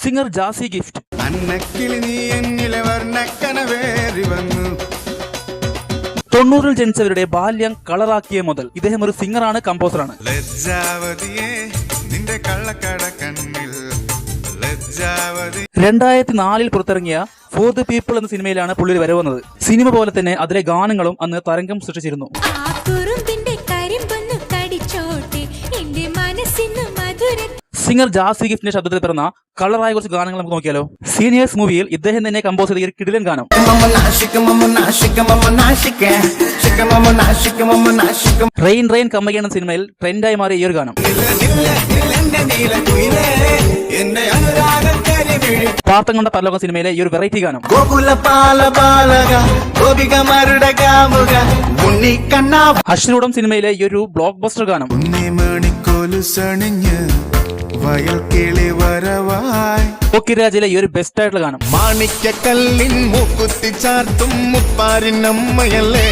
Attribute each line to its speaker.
Speaker 1: Singer Jassie Gift. 90-ൽ ജനിച്ചവരുടെ ബാല്യം കളറാക്കിയ മുതൽ ഇദ്ദേഹം ഒരു സിംഗറാണ്, കമ്പോസറാണ്. 2004-ൽ പുറത്തിറങ്ങിയ ഫോർ ദ പീപ്പിൾ എന്ന സിനിമയിലാണ് പുള്ളി വരവ് വന്നത്. സിനിമ പോലെ തന്നെ അതിലെ ഗാനങ്ങളും അന്ന് തരംഗം സൃഷ്ടിച്ചിരുന്നു. സിംഗർ ജാസി ഗിഫ്റ്റിന്റെ ശബ്ദത്തിൽ പിറന്ന കളറായ കുറച്ച് ഗാനങ്ങൾ നമുക്ക് നോക്കിയാലോ. സീനിയേഴ്സ് മൂവിയിൽ ഇദ്ദേഹം തന്നെ കമ്പോസ് ചെയ്ത കിടിലൻ ഗാനം. റെയിൻ റെയിൻ കമ്മ എന്ന സിനിമയിൽ ട്രെൻഡായി മാറിയ ഈ ഒരു ഗാനം. പാർത്തം കൊണ്ട പരലോകം സിനിമയിലെ ഈ ഒരു വെറൈറ്റി ഗാനം. അശ്വരൂഢം സിനിമയിലെ ഈ ഒരു ബ്ലോക്ക് ബസ്റ്റർ ഗാനം. രാജിലെ ഈ ഒരു ബെസ്റ്റ് ആയിട്ടുള്ള ഗാനം.
Speaker 2: മാണിക്കല്ലിൻ മൂക്കുത്തി ചാർത്തും മുപ്പാരിനമ്മയല്ലേ.